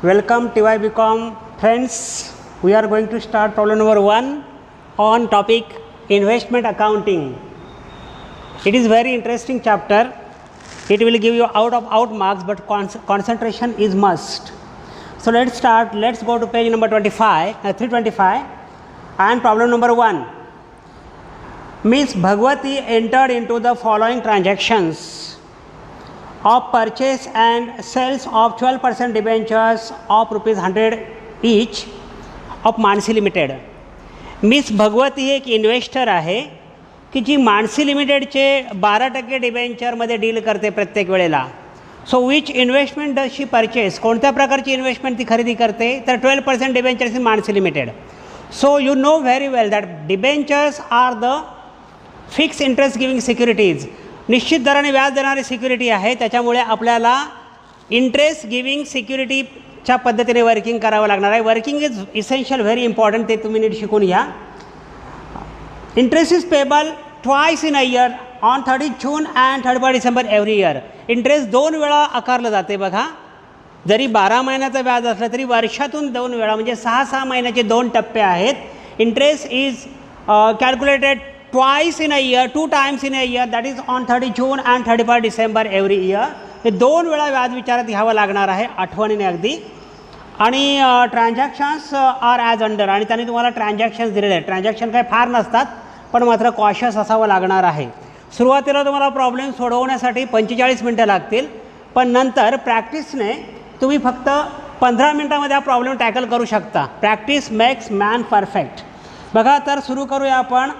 Welcome TY BCom friends. We are going to start problem number 1 on topic investment accounting. It is very interesting chapter. It will give you out marks, but concentration is must. So let's start. Let's go to page number 325 and problem number 1. Miss Bhagwati entered into the following transactions of purchase and sales of 12% debentures of ₹100 each of Mansi limited. Miss Bhagwati एक investor आहे की जी मानसी लिमिटेडचे 12% डिबेंचरमध्ये deal करते प्रत्येक वेळेला. So which investment does she purchase, कोणत्या प्रकारची investment ती खरेदी करते, तर 12% debentures in Mansi limited. So you know very well that debentures are the fix interest giving securities, निश्चित दराने व्याज देणारी सिक्युरिटी आहे. त्याच्यामुळे आपल्याला इंटरेस्ट गिविंग सिक्युरिटीच्या पद्धतीने वर्किंग करावं लागणार आहे. Working is essential, very important, ते तुम्ही नीट शिकून घ्या. Interest is payable twice in a year on 30 June and 31 December every year. Interest 2 वेळा आकारलं जाते बघा. जरी 12 महिन्याचं व्याज असलं तरी वर्षातून 2 वेळा, म्हणजे 6 महिन्याचे 2 टप्पे आहेत. Interest is calculated twice in a year, 2 times in a year, that is on 30 June and 31 December every year. हे 2 वेळा व्याज विचारात घ्यावं लागणार आहे आठवणीने अगदी. आणि ट्रान्झॅक्शन्स आर ॲज अंडर, आणि त्यांनी तुम्हाला ट्रान्झॅक्शन्स दिलेले आहेत. ट्रान्झॅक्शन काही फार नसतात, पण मात्र कॉशियस असावं लागणार आहे. सुरुवातीला तुम्हाला प्रॉब्लेम सोडवण्यासाठी 45 मिनटं लागतील, पण नंतर प्रॅक्टिसने तुम्ही फक्त 15 मिनटामध्ये हा प्रॉब्लेम टॅकल करू शकता. Practice makes man perfect. बघा, तर सुरू करूया आपण.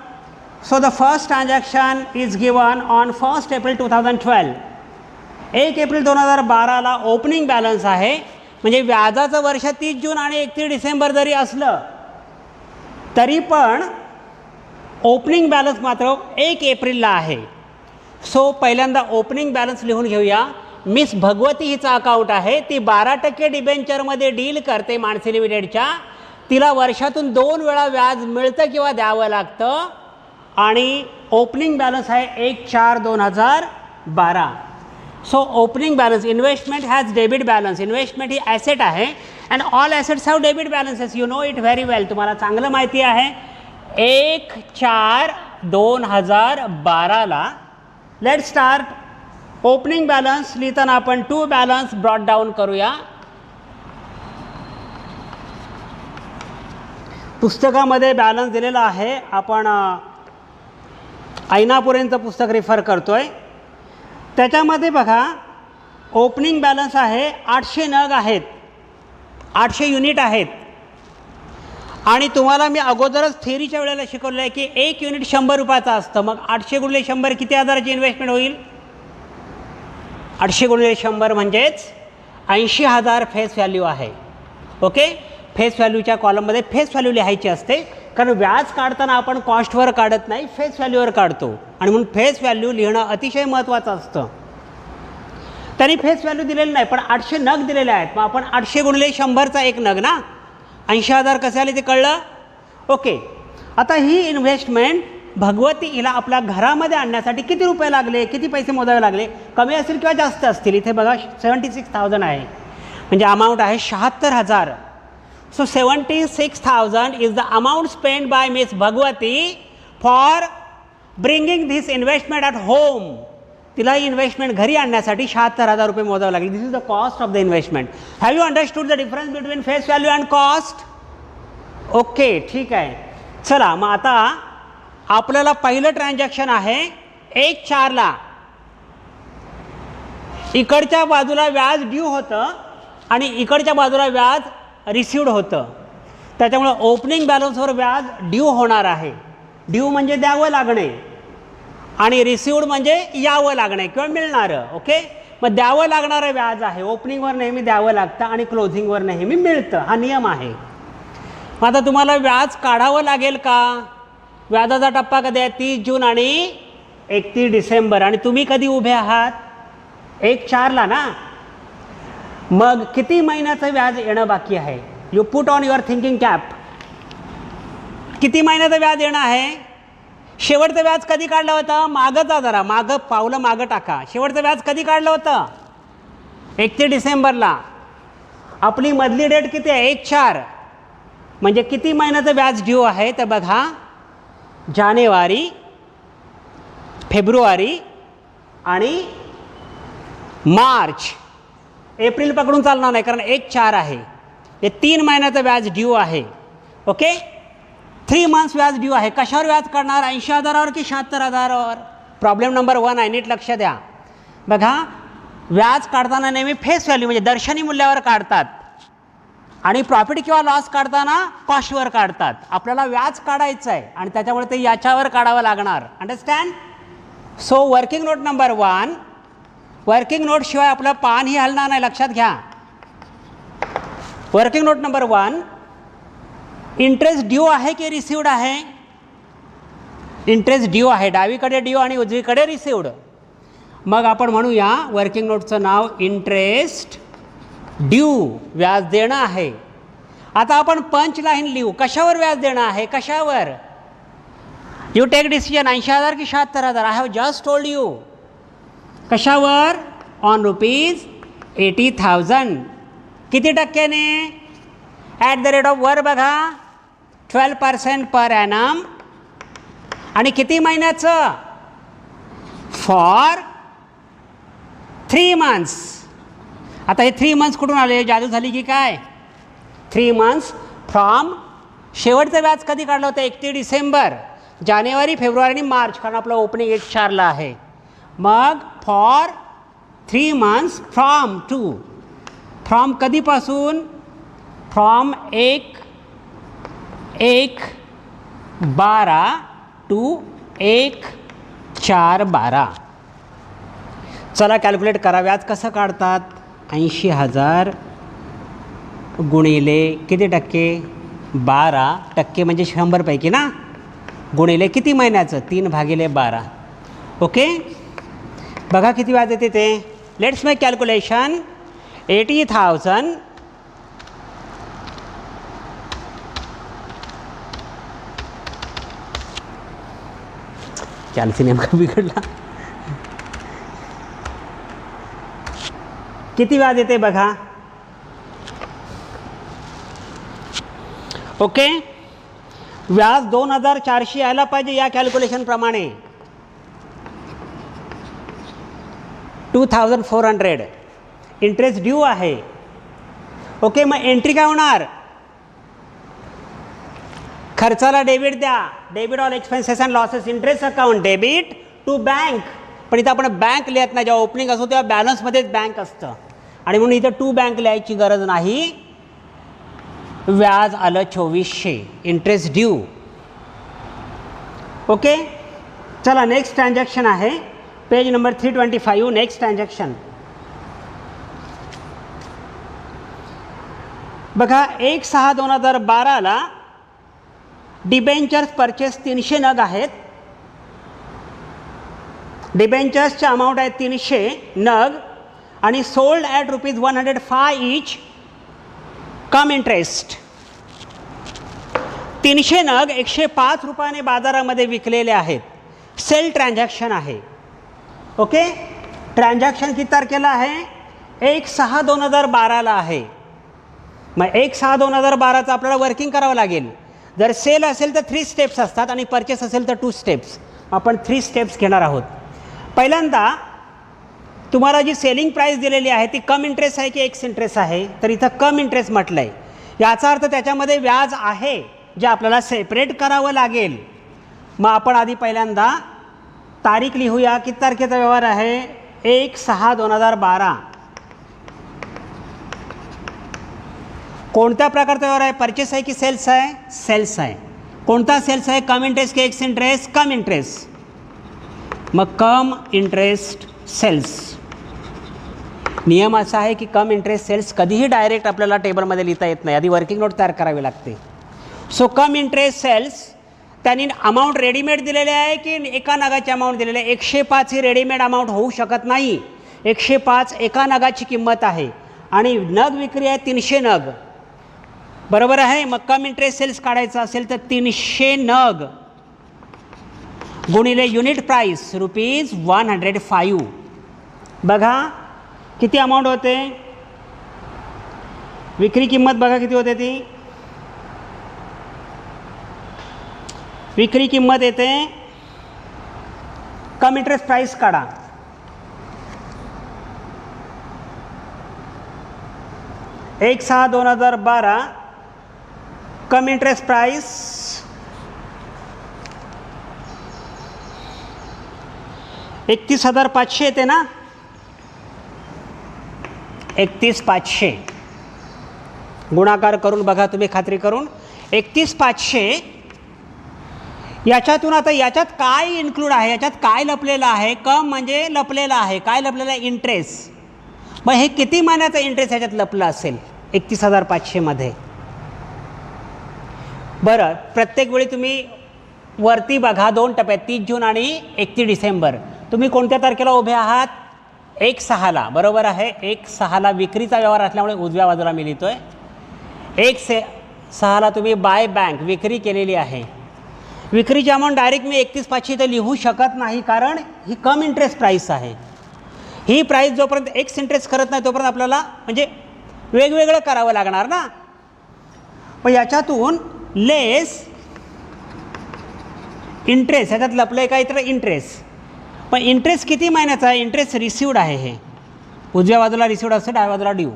So the first transaction is given on 1st April 2012. 1 April 2012ला ओपनिंग बॅलन्स आहे. म्हणजे व्याजाचं वर्ष 30 जून आणि 31 डिसेंबर जरी असलं तरी पण ओपनिंग बॅलन्स मात्र 1 एप्रिलला आहे. सो पहिल्यांदा ओपनिंग बॅलन्स लिहून घेऊया. मिस भगवती हिचा अकाउंट आहे. ती 12% डिबेंचरमध्ये डील करते मानसी लिमिटेडच्या. तिला वर्षातून 2 वेळा व्याज मिळतं किंवा द्यावं लागतं. आणि ओपनिंग बॅलन्स आहे 1/4/2012. So opening balance, investment has debit balance. Investment ही ॲसेट आहे and all assets have debit balances. You know it very well, तुम्हाला चांगलं माहिती आहे. 1/4/2012ला लेट स्टार्ट. ओपनिंग बॅलन्स लिहिताना आपण टू बॅलन्स ब्रॉट डाऊन करूया. पुस्तकामध्ये बॅलन्स दिलेला आहे. आपण ऐनापुरेंचं पुस्तक रेफर करतो आहे. त्याच्यामध्ये बघा, ओपनिंग बॅलन्स आहे 800 नग आहेत, 800 युनिट आहेत. आणि तुम्हाला मी अगोदरच थिअरीच्या वेळेला शिकवलं आहे की 1 युनिट 100 रुपयाचं असतं. मग 800 × 100 किती हजाराची इन्व्हेस्टमेंट होईल? 800 × 100 म्हणजेच 80,000 फेस व्हॅल्यू आहे. ओके, फेस व्हॅल्यूच्या कॉलममध्ये फेस व्हॅल्यू लिहायची असते, कारण व्याज काढताना आपण कॉस्टवर काढत नाही, फेस व्हॅल्यूवर काढतो. आणि म्हणून फेस व्हॅल्यू लिहिणं अतिशय महत्त्वाचं असतं. त्यांनी फेस व्हॅल्यू दिलेली नाही, पण 800 नग दिलेले आहेत. मग आपण 800 × 100चा 1 नग ना, 80,000 कसे आले ते कळलं. ओके, आता ही इन्व्हेस्टमेंट भगवती हिला आपल्या घरामध्ये आणण्यासाठी किती रुपये लागले, किती पैसे मोजावे लागले? कमी असतील किंवा जास्त असतील. इथे बघा 76,000 आहे, म्हणजे अमाऊंट आहे 76,000. So 76,000 is the amount spent by Miss Bhagwati for bringing this investment at home. तिला ही इन्व्हेस्टमेंट घरी आणण्यासाठी 76,000 रुपये मोजावे लागले. This is the cost of the investment. Have you understood the difference between face value and cost? Okay, ठीक आहे. चला, मग आता आपल्याला पहिलं ट्रान्झॅक्शन आहे 1/4ला. इकडच्या बाजूला व्याज ड्यू होतं आणि इकडच्या बाजूला व्याज रिसिव्ड होतं. त्याच्यामुळं ओपनिंग बॅलन्सवर व्याज ड्यू होणार आहे. ड्यू म्हणजे द्यावं लागणे आणि रिसिव्ड म्हणजे यावं लागणे किंवा मिळणारं. ओके, मग द्यावं लागणारं व्याज आहे. ओपनिंगवर नेहमी द्यावं लागतं आणि क्लोजिंगवर नेहमी मिळतं, हा नियम आहे. मग आता तुम्हाला व्याज काढावं लागेल का? व्याजाचा टप्पा कधी आहे? 30 जून आणि 31 डिसेंबर. आणि तुम्ही कधी उभे आहात? 1/4ला ना. मग किती महिन्याचं व्याज येणं बाकी आहे? You put on your thinking cap. किती महिन्याचं व्याज येणं आहे? शेवटचं व्याज कधी काढलं होतं? मागं जा, जरा मागं पावलं मागं टाका. शेवटचं व्याज कधी काढलं होतं? 31 डिसेंबरला. आपली मधली डेट किती आहे 1/4, म्हणजे किती महिन्याचं व्याज ड्यू आहे तर बघा जानेवारी, फेब्रुवारी आणि मार्च. एप्रिल पकडून चालणार नाही कारण 1/4 आहे. हे 3 महिन्याचं व्याज ड्यू आहे. ओके, 3 मंथ्स व्याज ड्यू आहे. कशावर व्याज काढणार? 80,000वर की 76,000वर? प्रॉब्लेम नंबर 1 आहे, नीट लक्ष द्या. बघा व्याज काढताना नेहमी फेस व्हॅल्यू म्हणजे दर्शनी मूल्यावर काढतात आणि प्रॉफिट किंवा लॉस काढताना कॉस्टवर काढतात. आपल्याला व्याज काढायचं आहे आणि त्याच्यामुळे ते याच्यावर काढावं लागणार. Understand? So working note number 1, working note शिवाय आपलं पानही हलणार नाही, लक्षात घ्या. Working note number 1, interest due आहे की रिसिव्ड आहे? इंटरेस्ट ड्यू आहे. डावीकडे ड्यू आणि उजवीकडे रिसिव्ड. मग आपण म्हणूया वर्किंग नोटचं नाव इंटरेस्ट ड्यू, व्याज देणं आहे. आता आपण पंच लाईन लिहू. कशावर व्याज देणं आहे? कशावर? You take decision. 80,000 की 76,000? I have just told you. कशावर? ऑन ₹80,000. किती टक्क्याने? ॲट द रेट ऑफ वर बघा 12% पर ॲनम. आणि किती महिन्याचं? For 3 months. आता हे 3 मंथ्स कुठून आले? जादू झाली की काय? 3 मंथ्स फ्रॉम शेवटचं व्याज कधी काढलं होतं? 31 डिसेंबर. जानेवारी, फेब्रुवारी आणि मार्च, कारण आपलं ओपनिंग 1/4ला आहे. मग for 3 months from to, from कधीपासून? From 1/12 to 1/4/12. चला कॅल्क्युलेट करा. व्याज कसं काढतात? 80,000 गुणिले किती टक्के? 12% म्हणजे 100 पैकी ना, गुणिले किती महिन्याचं? 3/12. ओके, बघा किती व्याज येते ते. Let's make calculation. 80,000 कॅल्सी नेमका बिघडला. किती व्याज येते बघा. ओके, व्याज 2,400 यायला पाहिजे या कॅल्क्युलेशन प्रमाणे. 2,400 इंटरेस्ट ड्यू आहे. ओके, मग एंट्री काय होणार? खर्चाला डेबिट द्या. Debit all expenses and losses, interest account debit to bank. पण इथं आपण बँक लिहत नाही. जेव्हा ओपनिंग असतो तेव्हा बॅलन्समध्येच बँक असतं आणि म्हणून इथं टू बँक लिहायची गरज नाही. व्याज आलं 2,400, इंटरेस्ट ड्यू. ओके, चला नेक्स्ट ट्रान्झॅक्शन आहे पेज नंबर 325. नेक्स्ट ट्रान्झॅक्शन बघा. 1/6/2012ला डिबेंचर्स परचेस 300 नग आहेत. डिबेंचर्सचा अमाऊंट आहे 300 नग आणि sold at ₹105 each come interest. 300 नग 105 रुपयाने बाजारामध्ये विकलेले आहेत. सेल ट्रान्झॅक्शन आहे. ओके, ट्रान्झॅक्शन किती तारखेला आहे? 1/6/2012ला आहे. मग 1/6/2012चं आपल्याला वर्किंग करावं लागेल. जर सेल असेल तर 3 स्टेप्स असतात आणि परचेस असेल तर 2 स्टेप्स. आपण 3 स्टेप्स घेणार आहोत. पहिल्यांदा तुम्हाला जी सेलिंग प्राईस दिलेली आहे ती कम इंटरेस्ट आहे की एक्स इंटरेस्ट आहे? तर इथं कम इंटरेस्ट म्हटलं आहे. याचा अर्थ त्याच्यामध्ये व्याज आहे जे आपल्याला सेपरेट करावं लागेल. मग आपण आधी पहिल्यांदा तारीख लिहूया. किती तारखेचा व्यवहार आहे? 1/6/2012. कोणत्या प्रकारचा व्यवहार आहे? परचेस आहे की सेल्स आहे? सेल्स आहे. कोणता सेल्स आहे? कम इंटरेस्ट की एक्स इंटरेस्ट? Cum interest. मग कम इंटरेस्ट सेल्स. नियम असा आहे की कम इंटरेस्ट सेल्स कधीही डायरेक्ट आपल्याला टेबलमध्ये लिहिता येत नाही, आधी वर्किंग नोट तयार करावी लागते. सो कम इंटरेस्ट सेल्स त्यांनी अमाऊंट रेडीमेड दिलेले आहे की एका नगाची अमाऊंट दिलेली आहे? 105 ही रेडीमेड अमाऊंट होऊ शकत नाही. 105 एका नगाची किंमत आहे आणि नग विक्री आहे 300 नग. बरोबर आहे. मग कम इंटरेस्ट सेल्स काढायचं असेल तर 300 नग गुणिले युनिट प्राईस ₹105. बघा किती अमाऊंट होते? विक्री किंमत बघा किती होते ती. विक्री किंमत येते, कम इंटरेस्ट प्राइस काढा. एक 6/2012 कम इंटरेस्ट प्राइस 31,500 येते ना. 31,500 गुणाकार करून बघा तुम्ही खात्री करून. 31,500 याच्यातून आता याच्यात काय इन्क्लूड आहे, याच्यात काय लपलेलं आहे. कम म्हणजे लपलेलं आहे. काय लपलेलं आहे? इंटरेस्ट. मग हे किती महिन्याचा इंटरेस्ट ह्याच्यात लपलं असेल 31,500 मध्ये. बरं, प्रत्येक वेळी तुम्ही वरती बघा 2 टप्प्यात, 30 जून आणि 31 डिसेंबर. तुम्ही कोणत्या तारखेला उभे आहात? 1/6ला. बरोबर आहे. 1/6ला विक्रीचा व्यवहार असल्यामुळे उजव्या बाजूला मी लिहितोय. 1/6ला तुम्ही बाय बँक विक्री केलेली आहे. विक्रीची अमाऊंट डायरेक्ट मी 31,500 इथं लिहू शकत नाही, कारण ही कम इंटरेस्ट प्राईस आहे. ही प्राईस जोपर्यंत एक्स इंटरेस्ट करत नाही तोपर्यंत आपल्याला म्हणजे वेगवेगळं करावं लागणार ना. पण याच्यातून लेस इंटरेस्ट ह्याच्यात लपलं आहे. काय तर इंटरेस्ट. पण इंटरेस्ट किती महिन्याचा आहे? इंटरेस्ट रिसिवड आहे. हे उजव्या बाजूला रिसिवड असते, डाव्या बाजूला ड्यू.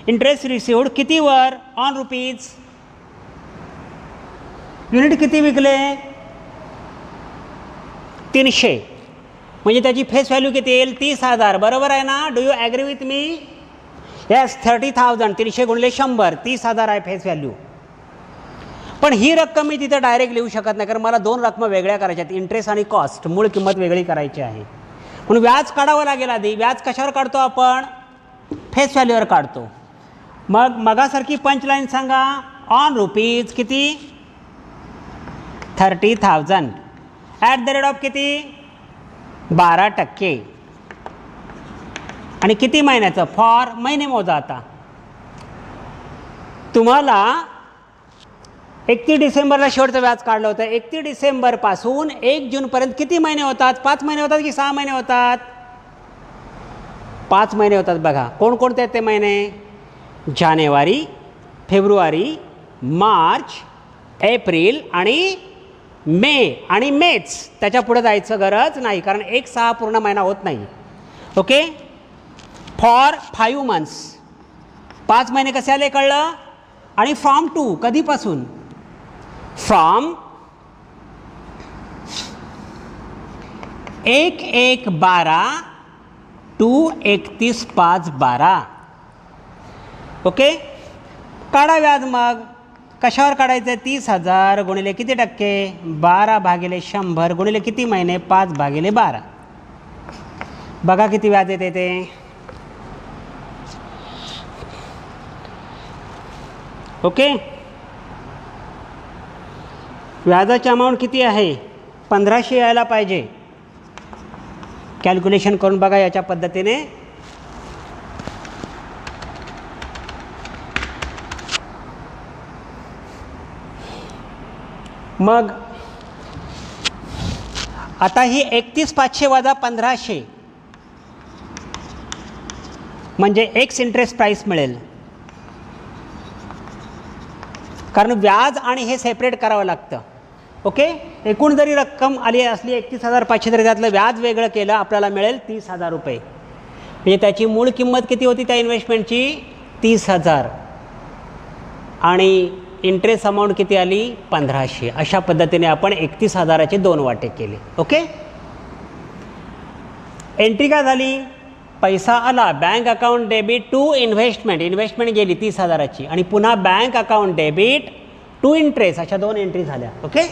इंटरेस्ट रिसिवड कितीवर? On rupees. युनिट किती विकले? 300. म्हणजे त्याची फेस व्हॅल्यू किती येईल? 30,000. बरोबर आहे ना. Do you agree with me? Yes. 30,000. 300 गुणिले 100 30,000 आहे फेस व्हॅल्यू. पण ही रक्कम मी तिथं डायरेक्ट लिहू शकत नाही, कारण मला 2 रकमा वेगळ्या करायच्या आहेत. इंटरेस्ट आणि कॉस्ट. मूळ किंमत वेगळी करायची आहे. म्हणून व्याज काढावं लागेल आधी. व्याज कशावर काढतो आपण? फेस व्हॅल्यूवर काढतो. मग मगासारखी पंचलाईन सांगा. ऑन रुपीज किती? 30,000 ॲट द रेट ऑफ किती? 12%. आणि किती महिन्याचं? फॉर महिने मोजा. आता तुम्हाला 31 डिसेंबरला शेवटचं व्याज काढलं होतं. 31 डिसेंबरपासून 1 जूनपर्यंत किती महिने होतात? 5 महिने होतात की 6 महिने होतात? 5 महिने होतात. बघा कोणकोणते आहेत ते महिने? जानेवारी, फेब्रुवारी, मार्च, एप्रिल आणि मे. आणि मेच. त्याच्या पुढे जायचं गरज नाही, कारण 1/6 पूर्ण महिना होत नाही. ओके. For 5 months. 5 महिने कसे आले कळलं? आणि फ्रॉम टू कधीपासून? From 1/1/12 to 31/5/12. ओके. काढा व्याज. मग कशावर काढायचं आहे? 30,000 गुणिले किती टक्के? 12/100 गुणिले किती महिने? 5/12. बघा किती व्याज येते ते. ओके. व्याजाची अमाऊंट किती आहे? 1,500 यायला पाहिजे. कॅल्क्युलेशन करून बघा याच्या पद्धतीने. मग आता ही 31,500 वजा 1,500 म्हणजे एक्स इंटरेस्ट प्राईस मिळेल, कारण व्याज आणि हे सेपरेट करावं लागतं. ओके. एकूण जरी रक्कम आली असली 31,500 तरी त्यातलं व्याज वेगळं केलं आपल्याला मिळेल 30,000 रुपये. म्हणजे त्याची मूळ किंमत किती होती त्या इन्व्हेस्टमेंटची? 30,000. आणि इंटरेस्ट अमाऊंट किती आली? 1,500. अशा पद्धतीने आपण 31,000चे 2 वाटे केले. ओके. एंट्री काय झाली? पैसा आला, bank account debit to investment. Investment गेली 30,000ची आणि पुन्हा bank account debit to interest. अशा 2 एंट्री झाल्या. ओके.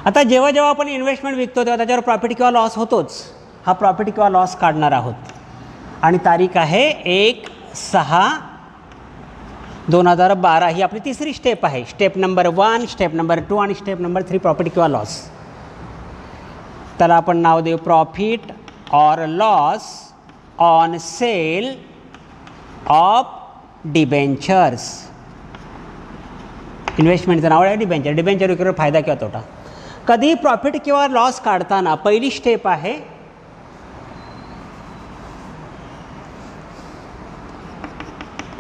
आता जेव्हा जेव्हा आपण इन्व्हेस्टमेंट विकतो तेव्हा त्याच्यावर प्रॉफिट किंवा लॉस होतोच. हा प्रॉफिट किंवा लॉस काढणार आहोत आणि तारीख आहे 1/6/2012. ही आपली तिसरी स्टेप आहे. स्टेप नंबर 1, स्टेप नंबर 2 आणि स्टेप नंबर 3 प्रॉफिट किंवा लॉस. त्याला आपण नाव देऊ प्रॉफिट और loss on sale of debentures. इन्व्हेस्टमेंटचं नाव आहे डिबेंचर. डिबेंचर विक्रीवर फायदा किंवा तोटा. कधी प्रॉफिट किंवा लॉस काढताना पहिली स्टेप आहे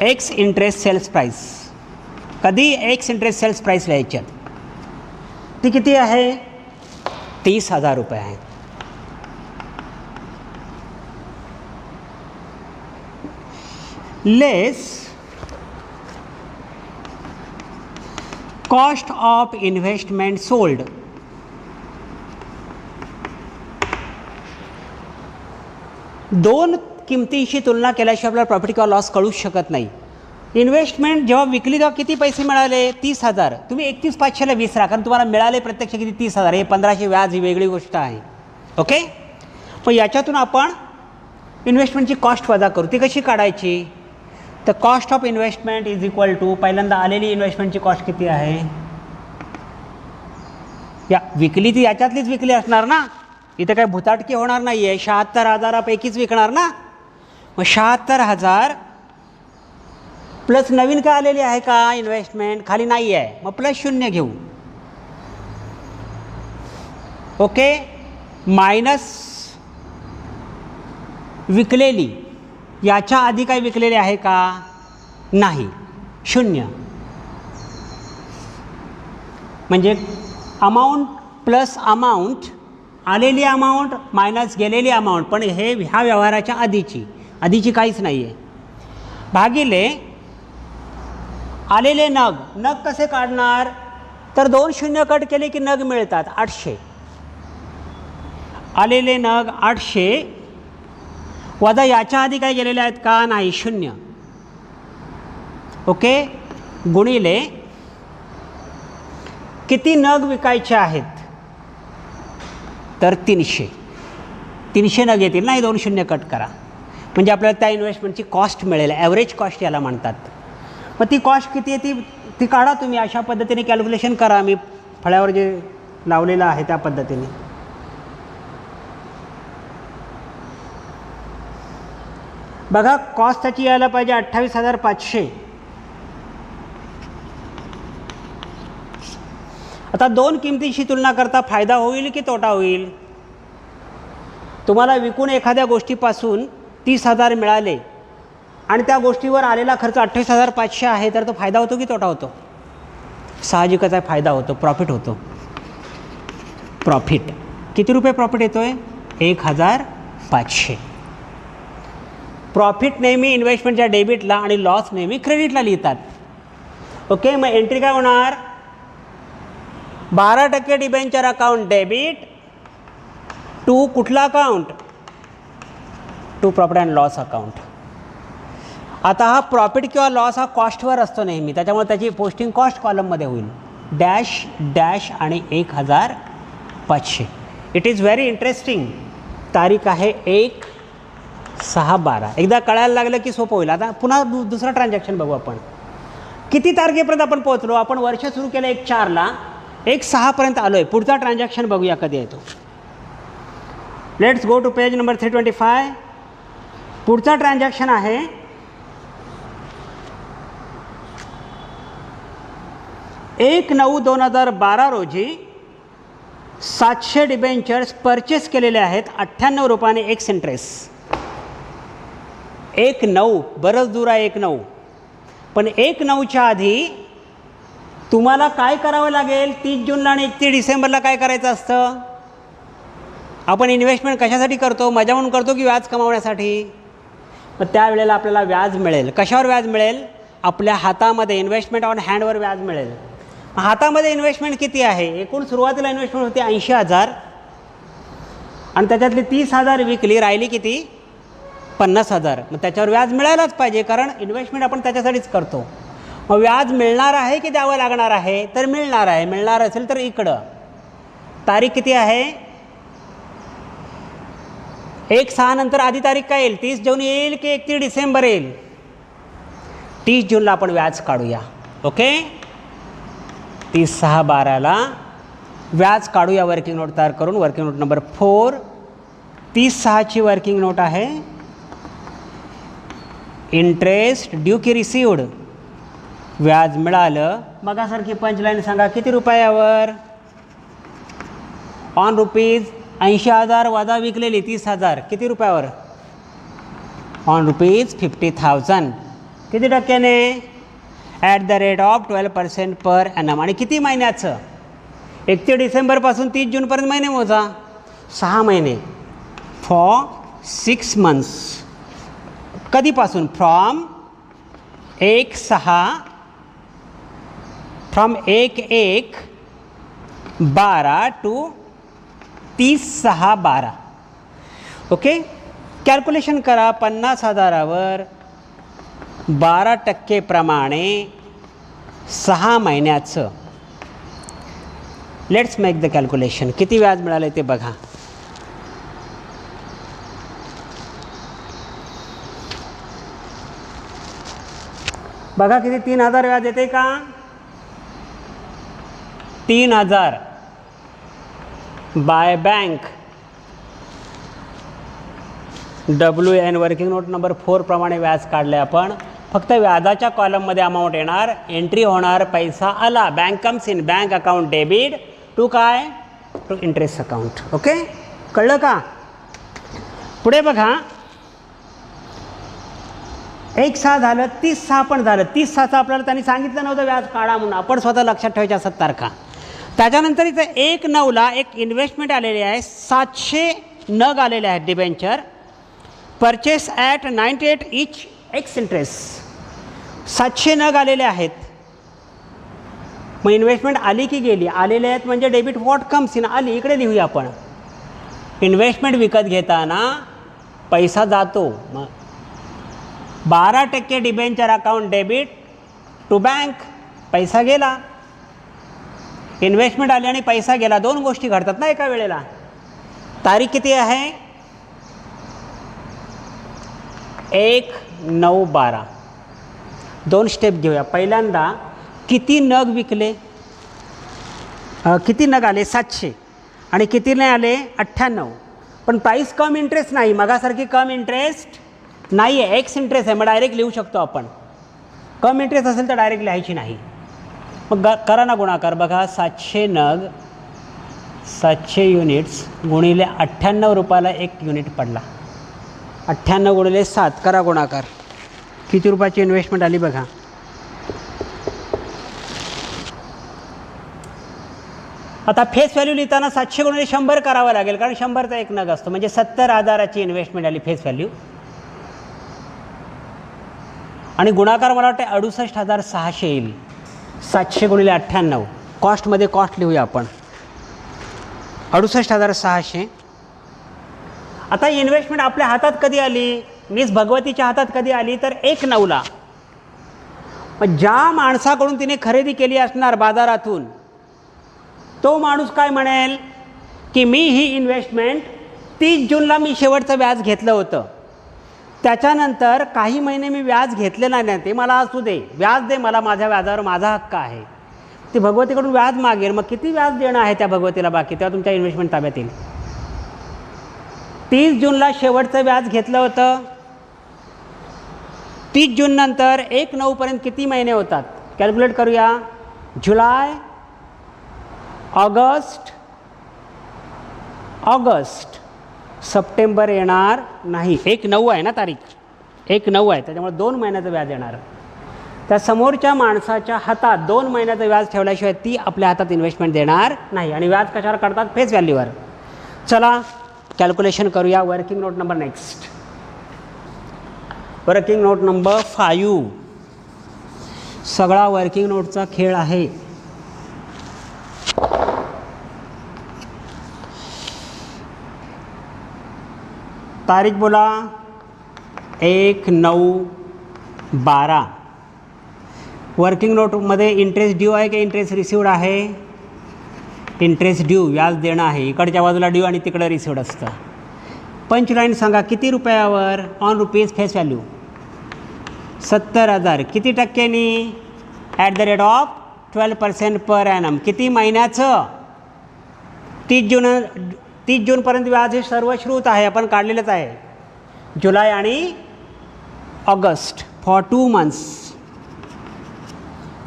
एक्स इंटरेस्ट सेल्स प्राईस. कधी एक्स इंटरेस्ट सेल्स प्राईस लिहायची, ती किती आहे, 30,000 रुपये आहे. लेस कॉस्ट ऑफ इन्व्हेस्टमेंट सोल्ड. दोन किमतींशी तुलना केल्याशिवाय आपल्याला प्रॉफिट किंवा लॉस कळूच शकत नाही. इन्व्हेस्टमेंट जेव्हा विकली तेव्हा किती पैसे मिळाले, 30,000. तुम्ही 31,500ला विसरा, कारण तुम्हाला मिळाले प्रत्यक्ष किती, 30,000. हे 1,500 व्याज ही वेगळी गोष्ट आहे. ओके, पण याच्यातून आपण इन्व्हेस्टमेंटची कॉस्ट वजा करू. ती कशी काढायची, तर cost of investment is equal to, पहिल्यांदा आलेली इन्व्हेस्टमेंटची कॉस्ट किती आहे, या विकली ती याच्यातलीच विकली असणार ना, इथं काही भुताटकी होणार नाही आहे. 76,000पैकीच विकणार ना. मग 76,000 प्लस नवीन काय आलेली आहे का इन्व्हेस्टमेंट, खाली नाही आहे, मग प्लस 0 घेऊ. ओके, मायनस विकलेली, याच्या आधी काय विकलेले आहे का, नाही, 0. म्हणजे अमाऊंट प्लस अमाऊंट, आलेली अमाऊंट मायनस गेलेली अमाऊंट, पण हे ह्या व्यवहाराच्या आधीची काहीच नाही आहे, भागिले आलेले नग. नग कसे काढणार, तर 2 0 कट केले की नग मिळतात 800. आलेले नग 800 वजा याच्या आधी काय गेलेले आहेत का, नाही, 0. ओके, गुणिले किती नग विकायचे आहेत, तर 300 नग येतील, नाही 2 0 कट करा, म्हणजे आपल्याला त्या इन्व्हेस्टमेंटची कॉस्ट मिळेल. ॲव्हरेज कॉस्ट याला म्हणतात. मग ती कॉस्ट किती आहे ती काढा तुम्ही, अशा पद्धतीने कॅल्क्युलेशन करा. मी फळ्यावर जे लावलेलं आहे त्या पद्धतीने. बघा, कॉस्ट त्याची यायला पाहिजे 28,500. आता दोन किमतीशी तुलना करता फायदा होईल की तोटा होईल. तुम्हाला विकून एखाद्या गोष्टीपासून 30,000 मिळाले आणि त्या गोष्टीवर आलेला खर्च 28,500 आहे, तर तो फायदा होतो की तोटा होतो, साहजिकच आहे, फायदा होतो, प्रॉफिट होतो. प्रॉफिट किती रुपये प्रॉफिट येतो आहे, 1,500. प्रॉफिट नेहमी इन्व्हेस्टमेंटच्या डेबिटला आणि लॉस नेहमी क्रेडिटला लिहितात. ओके, मग एंट्री काय होणार, 12% डिबेंचर अकाउंट डेबिट टू कुठला account, to profit and loss account. आता हा प्रॉफिट किंवा लॉस हा कॉस्टवर असतो नेहमी, त्याच्यामुळे त्याची पोस्टिंग कॉस्ट कॉलममध्ये होईल. डॅश डॅश आणि 1,500. It is very interesting. तारीख आहे 1/6/12. एकदा कळायला लागलं की सोपं होईल. आता पुन्हा दुसरं ट्रान्झॅक्शन बघू आपण. किती तारखेपर्यंत आपण पोहोचलो, आपण वर्ष सुरू केलं 1/4ला, 1/6पर्यंत आलो आहे. पुढचा ट्रान्झॅक्शन बघूया कधी येतो. Let's go to page number 325. पुढचा ट्रान्झॅक्शन आहे 1/9/2012 रोजी 700 डिबेंचर्स परचेस केलेले आहेत 98 रुपयाने एक्स इंटरेस्ट. 1/9 बरंच दूर आहे 1/9, पण 1/9च्या आधी तुम्हाला काय करावं लागेल, 30 जूनला आणि 31 डिसेंबरला काय करायचं असतं. आपण इन्व्हेस्टमेंट कशासाठी करतो, मजा म्हणून करतो की व्याज कमावण्यासाठी. मग त्यावेळेला आपल्याला व्याज मिळेल. कशावर व्याज मिळेल, आपल्या हातामध्ये इन्व्हेस्टमेंट ऑन हँडवर व्याज मिळेल. हातामध्ये इन्व्हेस्टमेंट किती आहे, एकूण सुरुवातीला इन्व्हेस्टमेंट होती 80,000 आणि त्याच्यातली 30,000 विकली, राहिली किती 50,000. मग त्याच्यावर व्याज मिळायलाच पाहिजे, कारण इन्व्हेस्टमेंट आपण त्याच्यासाठीच करतो. मग व्याज मिळणार आहे की द्यावं लागणार आहे, तर मिळणार आहे. मिळणार असेल तर इकडं तारीख किती आहे, 1/6 नंतर आधी तारीख काय येईल, 30 जून येईल की 31 डिसेंबर येईल. 30 जूनला आपण व्याज काढूया. ओके, 30/6/12ला व्याज काढूया. वर्किंग नोट तयार करून, वर्किंग नोट नंबर 4, 30/6ची वर्किंग नोट आहे. इंटरेस्ट ड्यू की रिसिव्ड, व्याज मिळालं. मगासारखी पंचलाईन सांगा, किती रुपयावर, ऑन रुपीज 80,000 वजा विकलेली 30,000, किती रुपयावर, ऑन रुपीज 50,000. किती टक्क्याने? At the rate of 12% per annum. आणि किती महिन्याचं? 31 डिसेंबरपासून 30 जूनपर्यंत महिने मोजा. 6 महिने. For 6 months. कधीपासून? From 1/6 from 1/1/12 to 30/6/12. Okay. Calculation करा. 50,000वर 12% प्रमाणे 6 महिन्याचं. Let's make the calculation. किती व्याज मिळाले ते बघा. बघा किती? 3,000 व्याज येते का? 3,000 bye bank. WN working note number 4 प्रमाणे व्याज काढले आपण. फक्त व्याजाच्या कॉलममध्ये अमाऊंट येणार, एंट्री होणार, पैसा आला, bank comes in, bank account debit to काय? To interest account. ओके, कळलं का? पुढे बघा. 1/6 झालं, 30/6 पण झालं. 30/6चं आपल्याला त्यांनी सांगितलं नव्हतं व्याज काढा म्हणून, आपण स्वतः लक्षात ठेवायच्या असतात तारखा. त्याच्यानंतर इथं 1/9ला एक इन्व्हेस्टमेंट आलेली आहे. 700 नग आलेले आहेत debenture. Purchase at 98 each x interest. 700 नग आलेले आहेत. मग इन्व्हेस्टमेंट आली की गेली? आलेले आहेत म्हणजे डेबिट व्हॉट कम्स इन, आली. इकडे लिहूया आपण. इन्व्हेस्टमेंट विकत घेताना पैसा जातो. मग 12% debenture account debit to bank, पैसा गेला. इन्व्हेस्टमेंट आली आणि पैसा गेला, दोन गोष्टी घडतात ना एका वेळेला. तारीख किती आहे? 1/9/12. दोन स्टेप घेऊया. पहिल्यांदा किती नग विकले? किती नग आले? 700. आणि किती नाही आले? 98. पण प्राईस कम इंटरेस्ट नाही, मगासारखी कम इंटरेस्ट नाही आहे, एक्स इंटरेस्ट आहे. मग डायरेक्ट लिहू शकतो आपण. कम इंटरेस्ट असेल तर डायरेक्ट लिहायची नाही. मग करा ना गुणाकार. बघा 700 नग, 700 युनिट्स गुणिले 98 रुपयाला एक युनिट पडला. 98 गुणिले 7 करा गुणाकार. किती रुपयाची इन्व्हेस्टमेंट आली बघा. आता फेस व्हॅल्यू लिहिताना 700 गुणिले 100 करावं लागेल, कारण 100चा एक नग असतो. म्हणजे 70,000ची इन्व्हेस्टमेंट आली फेस व्हॅल्यू. आणि गुणाकार मला वाटतं 68,600 येईल. 700 गुणिले 98. कॉस्टमध्ये कॉस्ट लिहूया आपण. 68,600. आता इन्व्हेस्टमेंट आपल्या हातात कधी आली? मिस भगवतीच्या हातात कधी आली? तर 1/9ला. मग ज्या माणसाकडून तिने खरेदी केली असणार बाजारातून, तो माणूस काय म्हणेल की मी ही इन्व्हेस्टमेंट 30 जूनला मी शेवटचं व्याज घेतलं होतं. त्याच्यानंतर काही महिने मी व्याज घेतलेला नाही, ते मला असू दे, व्याज दे मला, माझ्या व्याजावर माझा हक्क आहे. ती भगवतीकडून व्याज मागेल. मग किती व्याज देणं आहे त्या भगवतीला बाकी? तेव्हा तुमच्या इन्व्हेस्टमेंट ताब्यात येईल. 30 जूनला शेवटचं व्याज घेतलं होतं. 30 जूननंतर 1/9पर्यंत किती महिने होतात? कॅल्क्युलेट करूया. जुलै, ऑगस्ट, सप्टेंबर येणार नाही. 1/9 आहे ना तारीख, 1/9 आहे, त्याच्यामुळे 2 महिन्याचं व्याज येणार. त्या समोरच्या माणसाच्या हातात 2 महिन्याचं व्याज ठेवल्याशिवाय ती आपल्या हातात इन्व्हेस्टमेंट देणार नाही. आणि व्याज कशावर काढतात? फेस व्हॅल्यूवर. चला कॅल्क्युलेशन करूया. Working note number next. Working note number 5. सगळा वर्किंग नोटचा खेळ आहे. तारीख बोला. 1/9/12. वर्किंग नोटमध्ये इंटरेस्ट ड्यू आहे की इंटरेस्ट रिसिवड आहे? इंटरेस्ट ड्यू, व्याज देणं आहे. इकडच्या बाजूला ड्यू आणि तिकडं रिसिवड असतं. पंचलाईन सांगा. किती रुपयावर? On rupees face value 70,000. किती टक्क्यांनी? At the rate of 12% per annum. किती महिन्याचं? 30 जूनपर्यंत व्याज हे सर्वश्रुत आहे, आपण काढलेलंच आहे. जुलै आणि ऑगस्ट फॉर 2 मंथ्स.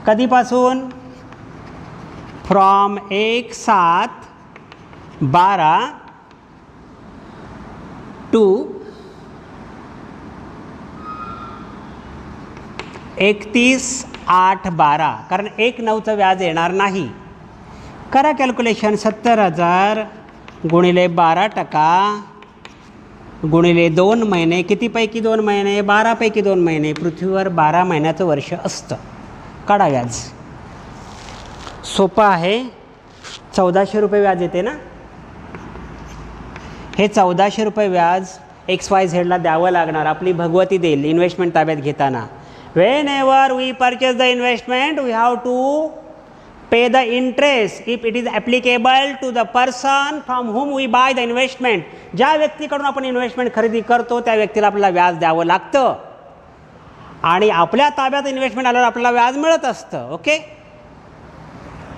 कधीपासून? फ्रॉम 1/7/12 टू 31,812 कारण 1,9चं व्याज येणार नाही. करा कॅल्क्युलेशन. 70,000 गुणिले 12% गुणिले 2 महिने. कितीपैकी 2 महिने? 12पैकी 2 महिने. पृथ्वीवर 12 महिन्याचं वर्ष असतं. काढा व्याज. सोपं आहे. 1400 रुपये व्याज येते ना. हे 1400 रुपये व्याज XYZला द्यावं लागणार. आपली भगवती देईल इन्व्हेस्टमेंट ताब्यात घेताना. Whenever we purchase the investment we have to pay the interest if it is applicable to the person from whom we buy the investment. ज्या व्यक्तीकडून आपण इन्व्हेस्टमेंट खरेदी करतो त्या व्यक्तीला आपल्याला व्याज द्यावं लागतं आणि आपल्या ताब्यात इन्व्हेस्टमेंट आल्यावर आपल्याला व्याज मिळत असतं. ओके.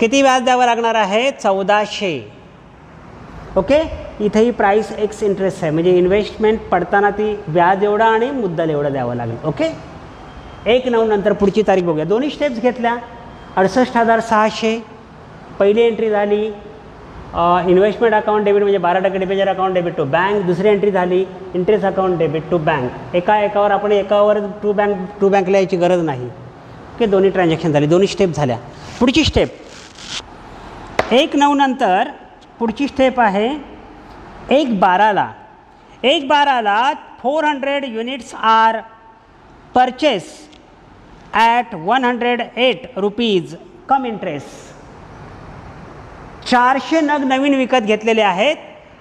किती व्याज द्यावं लागणार आहे? 1400. ओके. इथेही प्राईस एक्स इंटरेस्ट आहे म्हणजे इन्व्हेस्टमेंट पडताना ती व्याज एवढा आणि मुद्दल एवढं द्यावं लागेल. ओके. 1/9 नंतर पुढची तारीख बघूया. दोन्ही स्टेप्स घेतल्या. 68,600 पहिली एंट्री झाली. इन्व्हेस्टमेंट अकाउंट डेबिट म्हणजे 12% debenture account debit to bank. दुसरी एंट्री झाली interest account debit to bank. एकावर आपण एकावर टू बँक लिहायची गरज नाही. ओके. दोन्ही ट्रान्झॅक्शन झाली. दोन्ही स्टेप झाल्या. पुढची स्टेप 1/9 नंतर पुढची स्टेप आहे 1/12ला. 1/12ला 400 units are purchase at 108 rupees cum interest. 400 नग नवीन विकत घेतलेले आहेत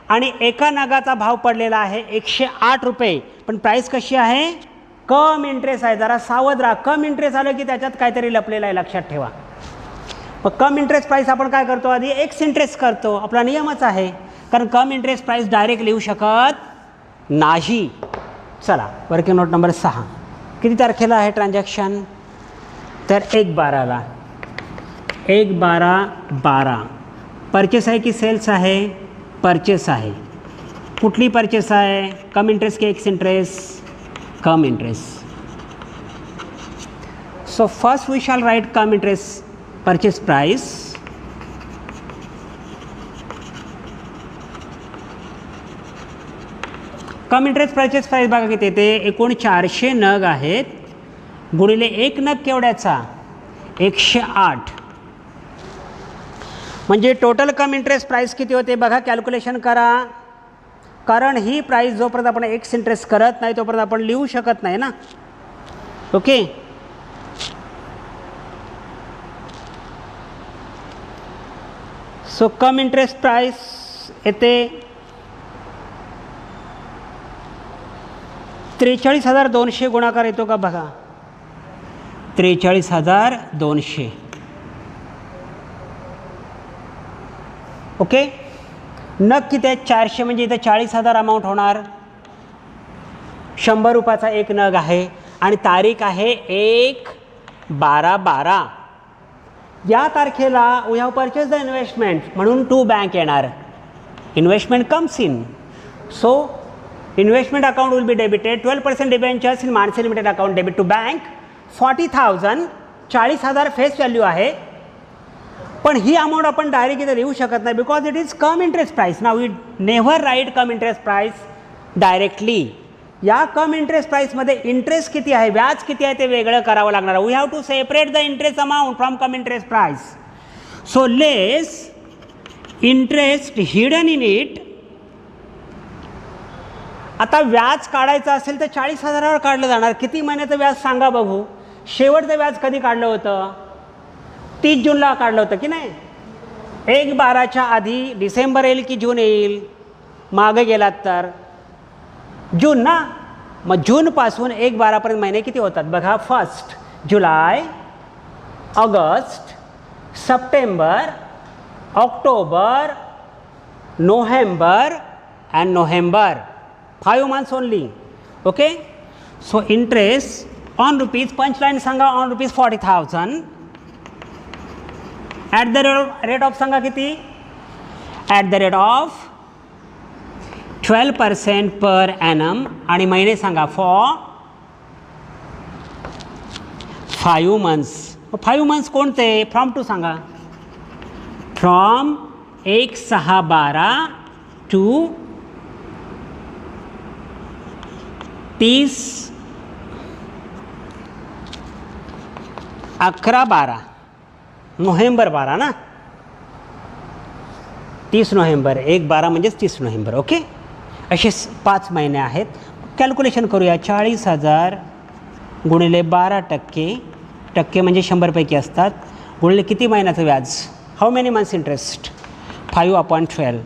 आणि एका नगाचा भाव पडलेला आहे 108 रुपये. पण प्राईस कशी आहे? कम इंटरेस्ट आहे. जरा सावध राहा. कम इंटरेस्ट आलं की त्याच्यात काहीतरी लपलेलं आहे, लक्षात ठेवा. मग कम इंटरेस्ट प्राईस आपण काय करतो? आधी एक्स इंटरेस्ट करतो. आपला नियमच आहे. कारण कम इंटरेस्ट प्राईस डायरेक्ट लिहू शकत नाही. चला वर्किंग नोट नंबर 6. किती तारखेला आहे ट्रान्झॅक्शन? तर 1/12ला. 1/12/12 परचेस आहे की सेल्स आहे? परचेस आहे. कुठली परचेस आहे? कम इंटरेस्ट की ex interest? Cum interest. So first we shall write cum interest purchase price. Cum interest purchase price बघा किती येते? एकूण 400 नग आहेत गुणिले 1 नग केवढ्याचा? 108. म्हणजे टोटल कम इंटरेस्ट प्राइस किती होते बघा. कॅल्क्युलेशन करा. कारण ही प्राइस जोपर्यंत आपण एक्स इंटरेस्ट करत नाही तोपर्यंत आपण लिहू शकत नाही ना. ओके. सो कम इंटरेस्ट प्राइस येते 43,200 गुणाकार येतो का बघा. 43,200. ओके. नग किती आहेत? 400 म्हणजे इथं 40,000 अमाऊंट होणार. 100 रुपयाचा एक नग आहे आणि तारीख आहे 1/12/12. या तारखेला we have purchase the investment म्हणून टू बँक येणार. Investment comes in. So investment account will be debited 12% debentures in माणसे limited account debit to bank 40,000. 40,000 face value आहे. पण ही अमाऊंट आपण डायरेक्ट इथे लिहू शकत नाही because it is cum interest price. Now we never write cum interest price directly. या cum interest प्राइसमध्ये interest किती आहे, व्याज किती आहे ते वेगळं करावं लागणार. We have to separate the interest amount from cum interest price. So less interest hidden in it. आता व्याज काढायचं असेल तर 40,000वर काढलं जाणार. किती महिन्याचं व्याज सांगा बघू. शेवटचं व्याज कधी काढलं होतं? 30 जूनला काढलं होतं की नाही. 1/12च्या आधी डिसेंबर येईल की जून येईल? मागे गेलात तर जून ना. मग जूनपासून 1/12पर्यंत महिने किती होतात बघा. 1 July, August, September, October, November and November. 5 months only. Okay. So interest on rupees, punchline सांगा, on rupees 40,000 at the rate of सांगा किती. At the rate of 12% per annum आणि महिने सांगा फॉर 5 months. 5 months कोणते? फ्रॉम टू सांगा. From 1/6/12 to 30 11-12 November 12 ना, 30 November, 1-12 म्हणजेच 30 नोव्हेंबर. ओके, असे 5 महिने आहेत. कॅल्क्युलेशन करूया. 40,000 गुणिले 12%, टक्के म्हणजे 100पैकी असतात, गुणिले किती महिन्याचं व्याज, how many months interest, 5/12.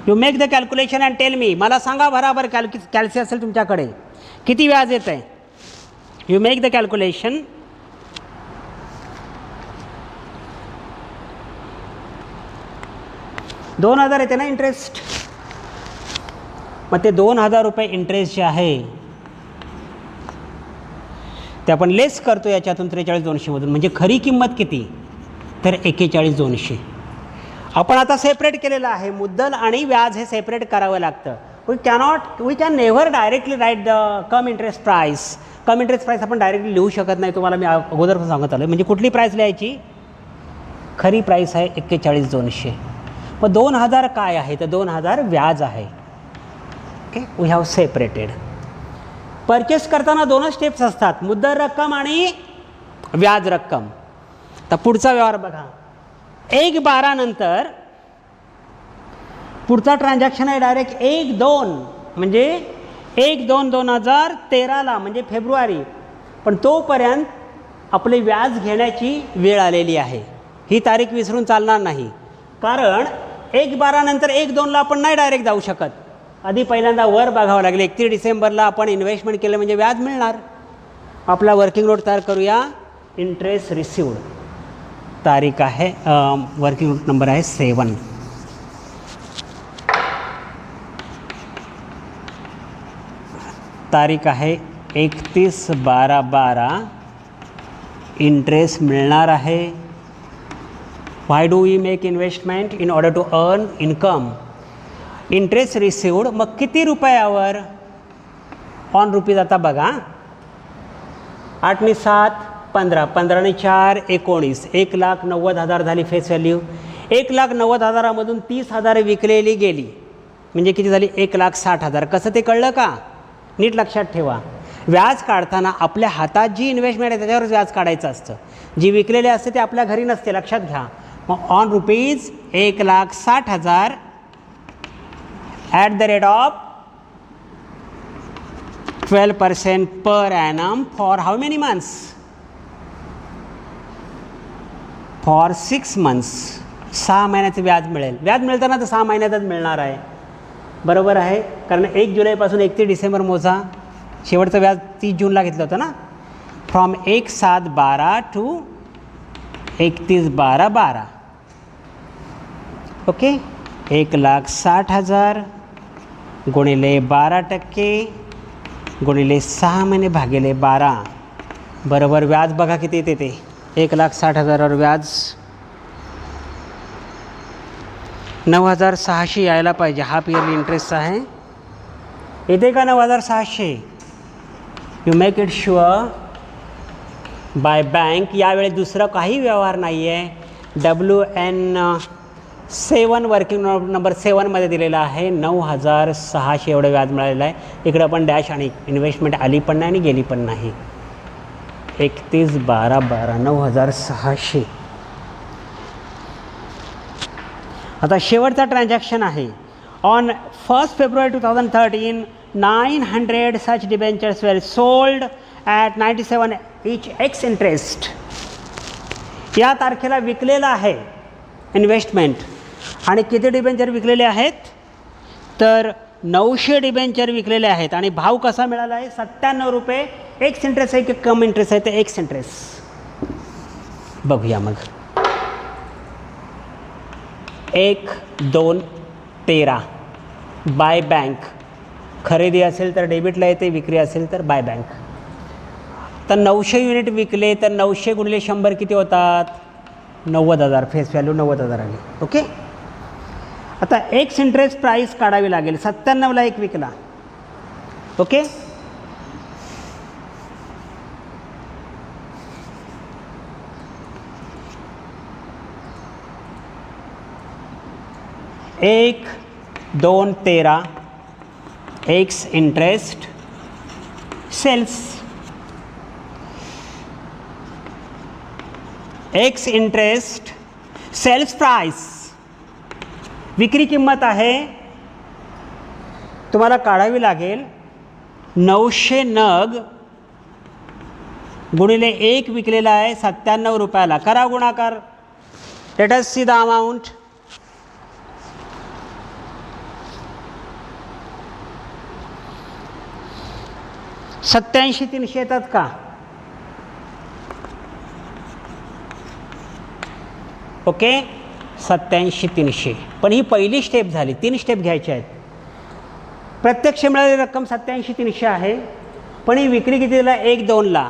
You make the calculation and tell me. मला सांगा बराबर, कॅल्सी असेल तुमच्याकडे, किती व्याज येतं आहे. You make the calculation. $2,000 येते ना इंटरेस्ट. मग ते $2,000 इंटरेस्ट जे आहे ते आपण लेस करतो याच्यातून 43,200मधून. म्हणजे खरी किंमत किती, तर 41,200. आपण आता सेपरेट केलेलं आहे. मुद्दल आणि व्याज हे सेपरेट करावं लागतं. We can never directly write the cum interest price. Cum interest price आपण डायरेक्टली लिहू शकत नाही. तुम्हाला मी अगोदर सांगत आलो. म्हणजे कुठली प्राईस लिहायची, खरी प्राईस आहे 41,200. मग 2,000 काय आहे, तर 2,000 व्याज आहे. Okay, we have separated. Purchase करताना 2च स्टेप्स असतात, मुद्दल रक्कम आणि व्याज रक्कम. तर पुढचा व्यवहार बघा. 1/12 नंतर पुढचा ट्रान्झॅक्शन आहे डायरेक्ट 1/2, म्हणजे 1/2/2013ला, म्हणजे फेब्रुवारी. पण तोपर्यंत आपले व्याज घेण्याची वेळ आलेली आहे. ही तारीख विसरून चालणार नाही, कारण 1/12 नंतर 1/2ला आपण नाही डायरेक्ट जाऊ शकत. आधी पहिल्यांदा वर बघावं लागेल. 31 डिसेंबरला आपण इन्व्हेस्टमेंट केलं म्हणजे व्याज मिळणार. आपला वर्किंग नोट तयार करूया. इंटरेस्ट रिसिव्ड, तारीख आहे, वर्किंग नोट नंबर आहे 7. तारीख आहे 31/12/12. इंटरेस्ट मिळणार आहे. Why do we make investment, in order to earn income. Interest received, मग किती रुपयावर, ऑन रुपीज. आता बघा, 8 आणि 7 15, 15 आणि 4 19, 1,90,000 झाली फेस व्हॅल्यू. 1,90,000मधून 30,000 विकलेली गेली, म्हणजे किती झाली, 1,60,000. कसं ते कळलं का, नीट लक्षात ठेवा. व्याज काढताना आपल्या हातात जी इन्व्हेस्टमेंट आहे त्याच्यावरच व्याज काढायचं असतं. जी विकलेली असते ते आपल्या घरी नसते, लक्षात घ्या. मग on rupees 1,60,000 at the rate of 12% per annum for how many months, for 6 months. 6 महिन्याचं व्याज मिळेल. व्याज मिळताना तर 6 महिन्यातच मिळणार आहे, बरोबर आहे. कारण 1 जुलैपासून 31 डिसेंबर मोजा. शेवटचं व्याज 30 जूनला घेतलं होतं ना. From 1/7/12 to 31/12/12. ओके, 1,60,000 गुणिले 12% गुणिले 6 महिने भागिले 12, बरोबर व्याज बघा किती येते ते. 1,60,000वर व्याज 9,600 यायला पाहिजे. हाफ इयरली इंटरेस्ट आहे. येते का 9,600. You make it sure bye bank. यावेळी दुसरं काही व्यवहार नाही आहे. WN7 वर्किंग नंबर 7मध्ये दिलेला आहे. 9,600 एवढं व्याज मिळालेलं आहे. इकडं पण डॅश आणि इन्व्हेस्टमेंट आली पण नाही आणि गेली पण नाही. 31/12/12 9,600. आता शेवटचा ट्रान्झॅक्शन आहे. On 1 February 2013 900 such debentures were sold at 97 each ex interest. या तारखेला विकलेला आहे इन्व्हेस्टमेंट. आणि किती डिबेंचर विकलेले आहेत, तर 900 डिबेंचर विकलेले आहेत. आणि भाव कसा मिळाला आहे, ₹97. एक्स इंटरेस्ट आहे की कम इंटरेस्ट आहे, ते एक्स इंटरेस्ट बघूया. मग 1/2/13 बाय बँक. खरेदी असेल तर डेबिटला येते, विक्री असेल तर बाय बँक. तर 900 युनिट विकले तर 900 गुणिले 100 किती होतात, 90,000. फेस व्हॅल्यू 90,000 आली. ओके, आता एक्स इंटरेस्ट प्राईस काढावी लागेल. 97ला एक विकला. ओके, एक 2/13 ex interest sales. Ex interest sales price, विक्री किंमत आहे, तुम्हाला काढावी लागेल 900 नग गुणिले 1 विकलेला आहे 97 रुपयाला, करा गुणाकार. Let us see the amount. $87,300 येतात का? ओके, 87,300. पण ही पहिली स्टेप झाली, 3 स्टेप घ्यायच्या आहेत. प्रत्यक्ष मिळालेली रक्कम 87,300 आहे, पण ही विक्री कितीला? 1-2ला.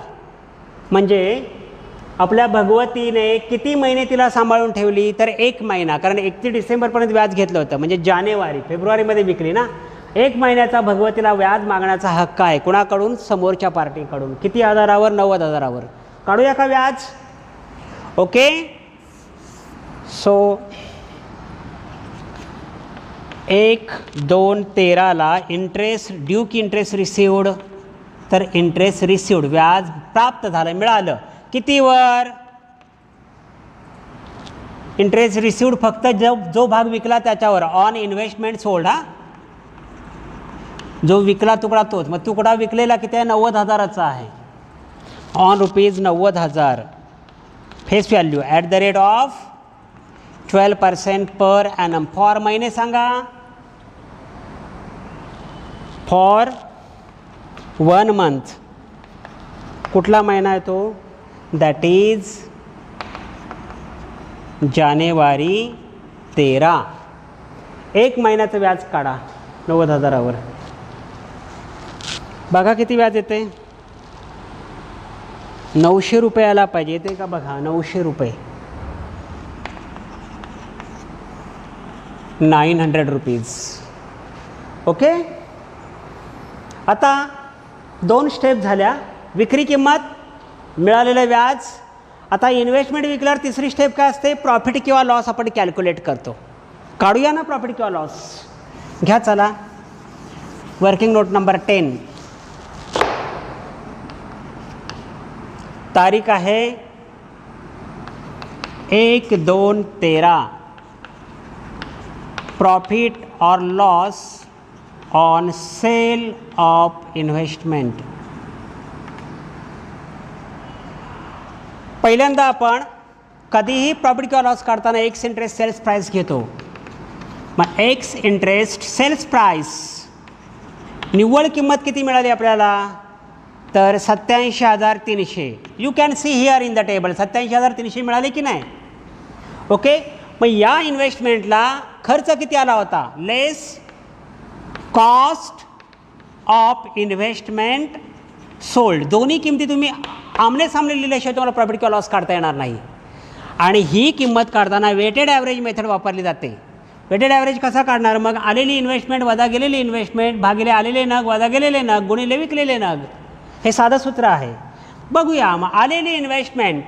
म्हणजे आपल्या भगवतीने किती महिने तिला सांभाळून ठेवली? तर 1 महिना, कारण 31 डिसेंबरपर्यंत व्याज घेतलं होतं, म्हणजे जानेवारी फेब्रुवारीमध्ये विकली ना. 1 महिन्याचा भगवतीला व्याज मागण्याचा हक्क आहे. कुणाकडून? समोरच्या पार्टीकडून. किती हजारावर? 90,000वर. काढूया का व्याज? ओके. सो 1-2-13ला इंटरेस्ट ड्यू की इंटरेस्ट रिसिवड? तर इंटरेस्ट रिसिवड, व्याज प्राप्त झालं, मिळालं. कितीवर? इंटरेस्ट रिसिवड फक्त जो भाग विकला त्याच्यावर. On investment sold. हा, जो विकला तुकडा तोच. मग तुकडा विकलेला किती आहे? 90,000चा आहे. On ₹90,000 face value at the rate of 12% per annum. For महिने सांगा. For 1 month. कुठला महिना आहे तो? दॅट इज जानेवारी 13. 1 महिन्याचं व्याज काढा 90,000वर. बघा किती व्याज येते? 900 रुपये आला पाहिजे. येते का? बघा 900 रुपये. 900 रुपीज. ओके. आता 2 स्टेप झाल्या. विक्री किंमत, मिळालेलं व्याज. आता इन्व्हेस्टमेंट विकल्यावर तिसरी स्टेप काय असते? प्रॉफिट किंवा लॉस आपण कॅल्क्युलेट करतो. काढूया ना प्रॉफिट किंवा लॉस. घ्या चला. Working note number 10. तारीख आहे 1-2-13. प्रॉफिट और loss on sale of investment. पहिल्यांदा आपण कधीही प्रॉफिट किंवा लॉस काढताना एक्स इंटरेस्ट सेल्स प्राइस घेतो. मग एक्स इंटरेस्ट सेल्स प्राइस, निव्वळ किंमत किती मिळाली आपल्याला? तर 87,300. You can see here in the table. 87,300 मिळाले की नाही? ओके. मग या इन्व्हेस्टमेंटला खर्च किती आला होता? लेस कॉस्ट ऑफ इन्व्हेस्टमेंट सोल्ड. दोन्ही किमती तुम्ही आमने सामने लिहिल्याशिवाय तुम्हाला प्रॉफिट किंवा लॉस काढता येणार नाही. आणि ही किंमत काढताना वेटेड ॲव्हरेज मेथड वापरली जाते. वेटेड ॲव्हरेज कसा काढणार? मग आलेली इन्व्हेस्टमेंट वजा गेलेली इन्व्हेस्टमेंट भागिले आलेले नग वजा गेलेले नग गुणिले विकलेले नग. हे साधं सूत्र आहे. बघूया. मग आलेली इन्व्हेस्टमेंट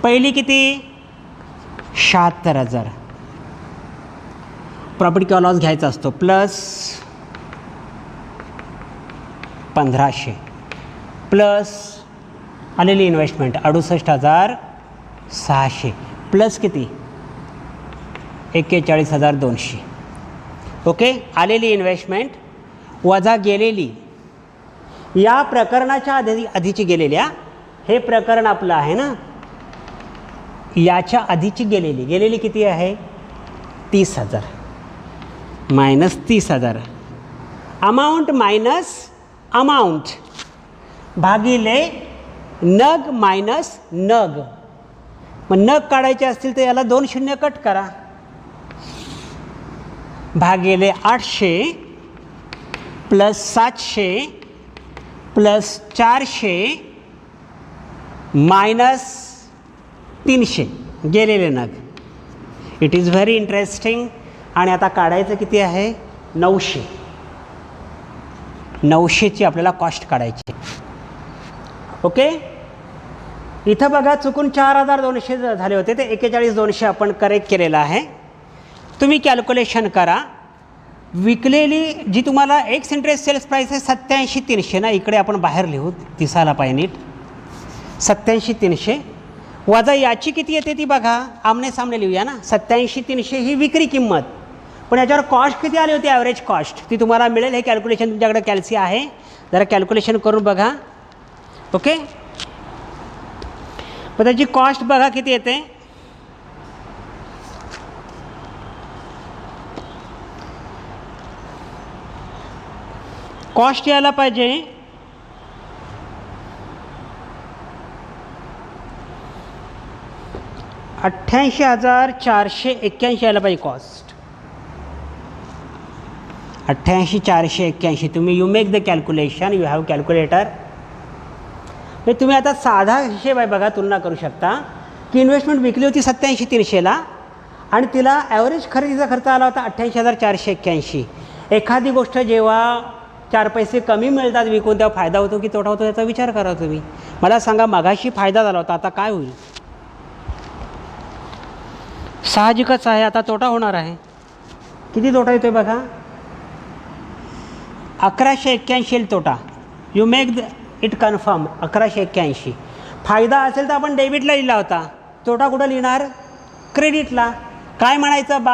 पहिली किती? 76,000. प्रॉफिट किंवा लॉस घ्यायचा असतो. प्लस 1,500 प्लस आलेली इन्व्हेस्टमेंट 68,600 प्लस किती? 41,200. ओके. आलेली इन्व्हेस्टमेंट वजा गेलेली, या प्रकरणाच्या आधीची गेलेल्या, हे प्रकरण आपलं आहे ना, याच्या आधीची गेलेली किती आहे? 30,000 मायनस 30,000. अमाऊंट मायनस अमाऊंट भागिले नग मायनस नग. मग नग काढायचे असतील तर याला 2 शून्य कट करा. भागिले 800 प्लस 700 प्लस 400 मायनस 300 गेलेले नग. It is very interesting. आणि आता काढायचं किती आहे? 900. 900ची आपल्याला कॉस्ट काढायची. ओके. इथं बघा चुकून 4,200 झाले होते, ते 41,200 आपण करेक्ट केलेलं आहे. तुम्ही कॅल्क्युलेशन करा. विकलेली जी तुम्हाला एक्स इंटरेस्ट सेल्स प्राईस आहे 87,300 ना, इकडे आपण बाहेर लिहू, दिसायला पाहिजे नीट. 87,300 वजा याची किती येते ती बघा, आमने सामने लिहूया ना. 87,300 ही विक्री किंमत, पण याच्यावर कॉस्ट किती आली होती, ॲव्हरेज कॉस्ट ती तुम्हाला मिळेल. हे कॅल्क्युलेशन तुमच्याकडे कॅल्सी आहे, जरा कॅल्क्युलेशन करून बघा. ओके, मग त्याची कॉस्ट बघा किती येते. कॉस्ट यायला पाहिजे 88,481 यायला पाहिजे कॉस्ट. 88,481. तुम्ही you make the calculation, you have calculator. म्हणजे तुम्ही आता साधा हिशेब आहे बघा, तुलना करू शकता की इन्व्हेस्टमेंट विकली होती 87,300ला आणि तिला ॲव्हरेज खरेदीचा खर्च आला होता 88,481. एखादी गोष्ट जेव्हा 4 पैसे कमी मिळतात विकून तेव्हा फायदा होतो की तोटा होतो याचा विचार करा तुम्ही. मला सांगा, मगाशी फायदा झाला होता, आता काय होईल. साहजिकच आहे आता तोटा होणार आहे. किती तोटा येतो आहे बघा, 1181 तोटा. You make it confirm 1181. फायदा असेल तर आपण डेबिटला लिहिला होता, तोटा कुठं लिहिणार, क्रेडिटला. काय म्हणायचं,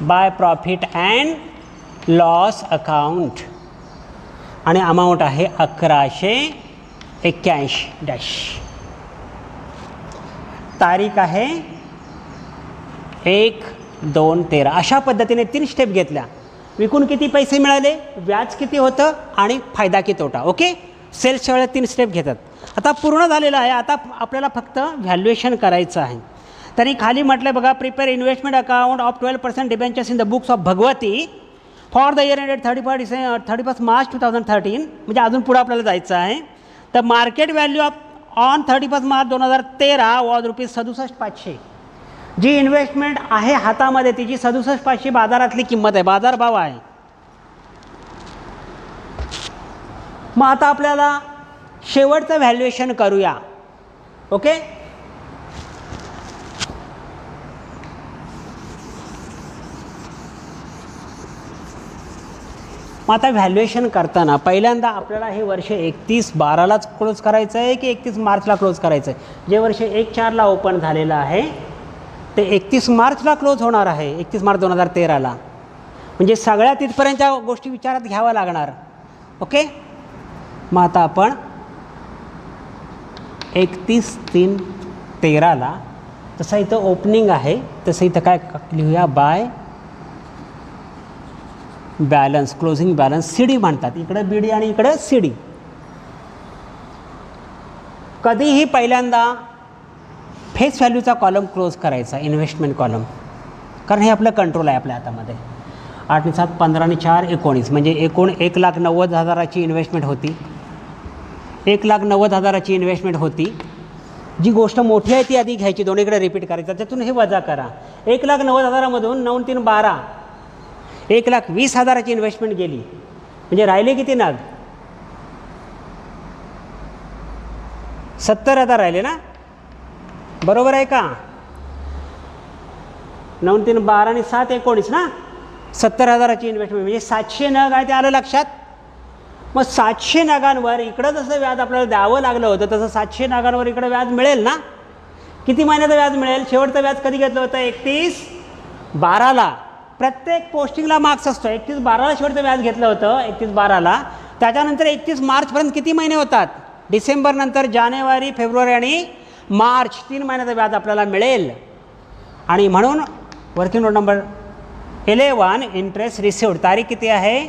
bye profit and loss account, आणि अमाऊंट आहे 1181 डॅश. तारीख आहे 1/2/13. अशा पद्धतीने 3 स्टेप घेतल्या. विकून किती पैसे मिळाले, व्याज किती होतं आणि फायदा की तोटा. ओके, सेल्सच्या वेळेला 3 स्टेप घेतात. आता पूर्ण झालेलं आहे. आता आपल्याला फक्त व्हॅल्युएशन करायचं आहे. तरी खाली म्हटलं बघा, prepare investment account of 12% debentures in the books of Bhagwati for the year ended 31 March 2013. म्हणजे अजून पुढं आपल्याला जायचं आहे. तर market value of on 31 March 2013 was ₹67,500. जी इन्व्हेस्टमेंट आहे हातामध्ये तिची 67,500 बाजारातली किंमत आहे, बाजारभाव आहे. मग आता आपल्याला शेवटचं व्हॅल्युएशन करूया. ओके, मग आता व्हॅल्युएशन करताना पहिल्यांदा आपल्याला हे वर्ष 31/12लाच क्लोज करायचं आहे की 31 मार्चला क्लोज करायचं आहे. जे वर्ष 1/4ला ओपन झालेलं आहे ते 31 मार्चला क्लोज होणार आहे, 31 मार्च 2013ला. म्हणजे सगळ्या तिथपर्यंतच्या गोष्टी विचारात घ्याव्या लागणार. ओके, मग आता आपण 31/3/13ला तसं इथं ओपनिंग आहे तसं इथं काय लिहूया, by balance, closing balance, C D म्हणतात. इकडं बी डी आणि इकडं सी डी. कधीही पहिल्यांदा फेस व्हॅल्यूचा कॉलम क्लोज करायचा, इन्व्हेस्टमेंट कॉलम, कारण हे आपलं कंट्रोल आहे आपल्या हातामध्ये. 8 आणि 7 15 आणि 4 19 म्हणजे एकूण 1,90,000ची इन्व्हेस्टमेंट होती. 1,90,000ची इन्व्हेस्टमेंट होती. जी गोष्ट मोठी आहे ती आधी घ्यायची, दोन्हीकडे रिपीट करायचं, त्यातून हे वजा करा. 1,90,000मधून 9 3 12 1,20,000ची इन्व्हेस्टमेंट गेली. म्हणजे राहिले किती नग, 70,000 राहिले ना, बरोबर आहे का. 9 3 12 आणि 7 19 ना, 70,000ची इन्व्हेस्टमेंट म्हणजे 700 नग आहे, ते आलं लक्षात. मग 700 नगांवर इकडं जसं व्याज आपल्याला द्यावं लागलं होतं तसं 700 नगांवर इकडं व्याज मिळेल ना. किती महिन्याचं व्याज मिळेल, शेवटचं व्याज कधी घेतलं होतं, 31/12ला. प्रत्येक पोस्टिंगला मार्क्स असतो. 31/12ला शेवटचं व्याज घेतलं होतं, 31/12ला. त्याच्यानंतर 31 मार्चपर्यंत किती महिने होतात, डिसेंबर नंतर जानेवारी, फेब्रुवारी आणि मार्च, 3 महिन्याचं व्याज आपल्याला मिळेल. आणि म्हणून working note number 11 interest received, तारीख किती आहे,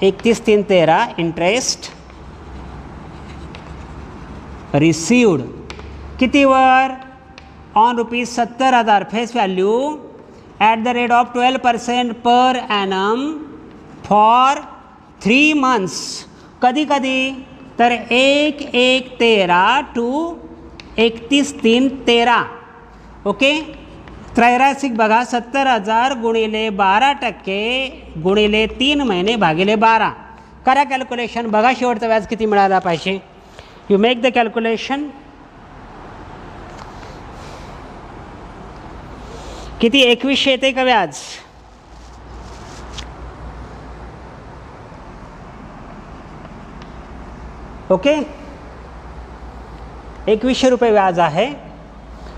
31/3/13. इंटरेस्ट रिसिव्ड कितीवर, on ₹70,000 face value at the rate of 12% per annum for 3 months. कधी कधी तर 1/1/13 टू 31/3/13. ओके, त्रैरासिक बघा, 70,000 गुणिले 12% गुणिले 3 महिने भागिले 12. करा कॅल्क्युलेशन, बघा शेवटचं व्याज किती मिळाला पाहिजे. You make the calculation. किती, 2100 येते का व्याज. ओके, 2100 रुपये व्याज आहे.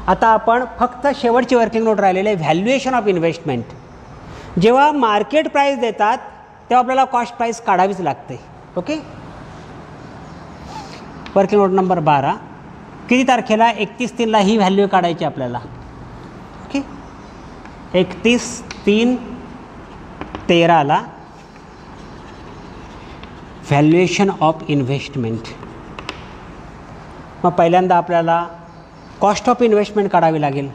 आता आपण फक्त शेवटची वर्किंग नोट राहिलेली आहे, व्हॅल्युएशन ऑफ इन्व्हेस्टमेंट. जेव्हा मार्केट प्राईस देतात तेव्हा आपल्याला कॉस्ट प्राईस काढावीच लागते. Okay, working note number 12. किती तारखेला? 31/3ला ही व्हॅल्यू काढायची आपल्याला. ओके, 31/3/13ला व्हॅल्युएशन ऑफ इन्व्हेस्टमेंट. मग पहिल्यांदा आपल्याला कॉस्ट ऑफ इन्व्हेस्टमेंट काढावी लागेल.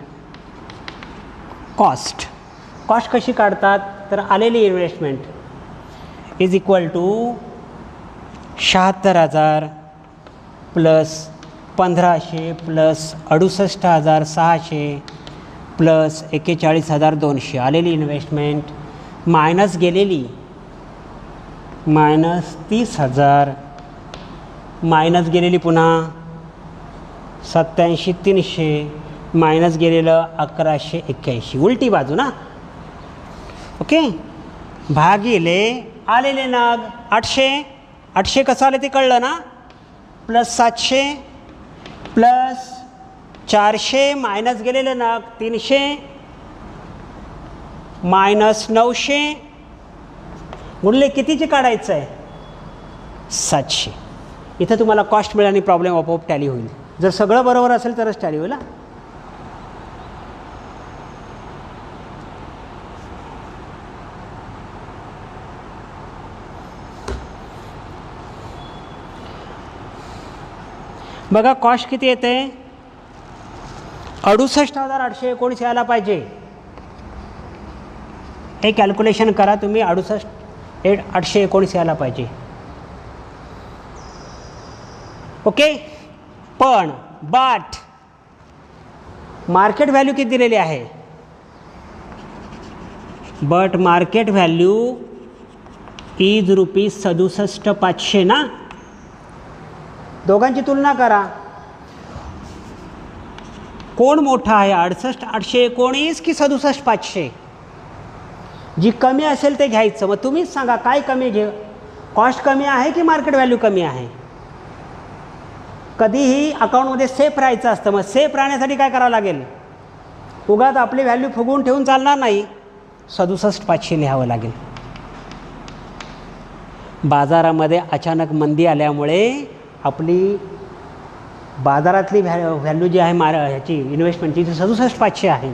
कॉस्ट कशी काढतात? तर आलेली investment is equal to 76,000 plus 1,500 plus 68,600 plus 41,200. आलेली इन्व्हेस्टमेंट मायनस गेलेली मायनस 30,000 मायनस गेलेली पुन्हा 87,300 मायनस गेलेलं 1,181. उलटी बाजू ना. ओके, भागिले आलेले नग 800 कसं आले ते कळलं ना. प्लस 700 प्लस 400 मायनस गेलेले नग 300 मायनस 900 गुणले कितीचे काढायचं आहे? 700. इथं तुम्हाला कॉस्ट मिळाली, प्रॉब्लेम आपोआप टॅली होईल. जर सगळं बरोबर असेल तरच टॅली होईल. बघा कॉस्ट किती येते? 68,819 यायला पाहिजे. हे कॅल्क्युलेशन करा तुम्ही. 68,819 यायला पाहिजे. ओके, पण बट मार्केट व्हॅल्यू किती दिलेली आहे? बट मार्केट व्हॅल्यू इज ₹67,500 ना. दोघांची तुलना करा. कोण मोठा आहे? 68,819 की 67,500? जी कमी असेल ते घ्यायचं. मग तुम्हीच सांगा काय कमी घे? कॉस्ट कमी आहे की मार्केट व्हॅल्यू कमी आहे? कधीही अकाउंटमध्ये सेफ राहायचं असतं. मग सेफ राहण्यासाठी काय करावं लागेल? उगाच आपली व्हॅल्यू फुगवून ठेवून चालणार नाही. 67,500 लिहावं लागेल. बाजारामध्ये अचानक मंदी आल्यामुळे आपली बाजारातली व्हॅल्यू जी आहे ह्याची इन्व्हेस्टमेंटची ती 67,500 आहे.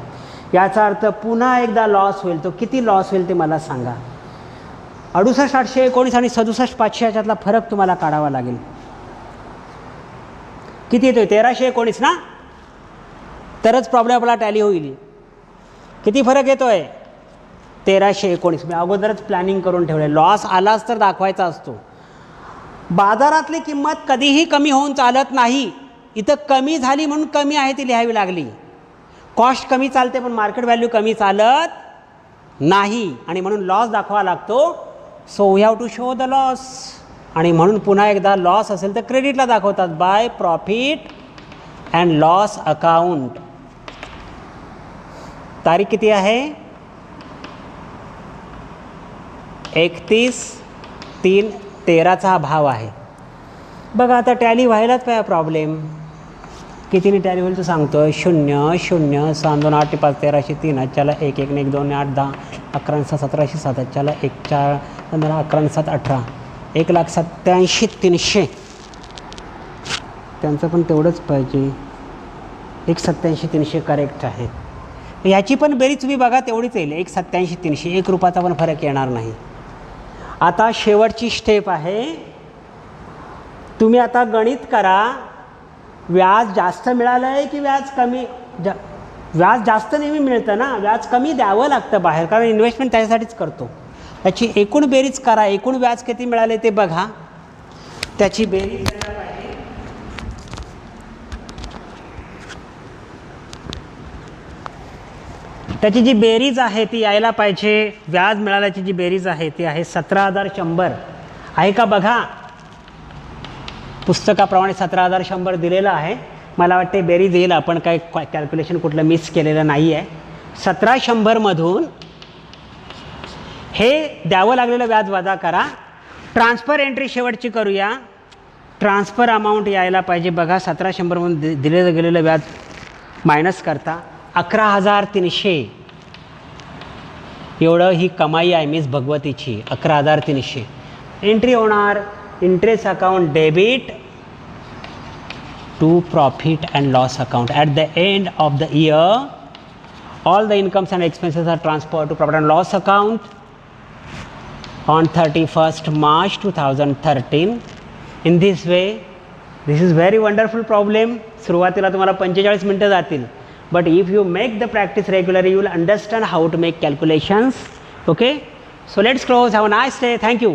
याचा अर्थ पुन्हा एकदा लॉस होईल. तो किती लॉस होईल ते मला सांगा. 68,819 आणि 67,500 याच्यातला फरक तुम्हाला काढावा लागेल. किती येतोय? 1,319 ना. तरच प्रॉब्लेम आपला टॅली होईल. किती फरक येतोय? 1,319. मी अगोदरच प्लॅनिंग करून ठेवले. लॉस आलाच तर दाखवायचा असतो. बाजारातली किंमत कधीही कमी होऊन चालत नाही. इथं कमी झाली म्हणून कमी आहे ती लिहावी लागली. कॉस्ट कमी चालते पण मार्केट व्हॅल्यू कमी चालत नाही आणि म्हणून लॉस दाखवावा लागतो. So we have to show the loss. आणि म्हणून पुन्हा एकदा लॉस असेल तर क्रेडिटला दाखवतात by profit and loss account. तारीख किती आहे? 31/3/13चा हा भाव आहे. बघा आता टॅली व्हायलाच पाहिजे. प्रॉब्लेम कितीने टॅली होईल तो सांगतो. 0 0 7 2 8 5 13 3 चला 1 1 1 2 8 10 11 6 17 7 चला 1 4 15 11 7 18 1,87,300. त्यांचं पण तेवढंच पाहिजे. 1,87,300 करेक्ट आहे. याची पण बेरीज तुम्ही बघा तेवढीच येईल. 1,87,300. 1 रुपयाचा पण फरक येणार नाही. आता शेवटची स्टेप आहे. तुम्ही आता गणित करा. व्याज जास्त मिळालं आहे की व्याज कमी? व्याज जास्त नेहमी मिळतं ना. व्याज कमी द्यावं लागतं बाहेर, कारण इन्व्हेस्टमेंट त्याच्यासाठीच करतो. त्याची एकूण बेरीज करा. एकूण व्याज किती मिळाले ते बघा. त्याची बेरीज त्याची जी बेरीज आहे ती यायला पाहिजे. व्याज मिळाल्याची जी बेरीज आहे ती आहे 17,100 आहे का बघा. पुस्तकाप्रमाणे 17,100 दिलेलं आहे. मला वाटते बेरीज येईल. आपण काय कॅल्क्युलेशन कुठलं मिस केलेलं नाही आहे. 17,100मधून हे द्यावं लागलेलं व्याज वजा करा. ट्रान्सफर एंट्री शेवटची करूया. ट्रान्सफर अमाऊंट यायला पाहिजे बघा 1700मधून दिलं गेलेलं व्याज मायनस करता 11,300 एवढं ही कमाई आहे मिस भगवतीची 11,300. एंट्री होणार interest account debit to profit and loss account. At the end of the year all the incomes and expenses are transferred to profit and loss account on 31st March 2013. In this way, this is very wonderful problem. सुरुवातीला तुम्हाला 45 मिनिटं जातील, but if you make the practice regularly, you will understand how to make calculations. Okay, so let's close. Have a nice day. Thank you.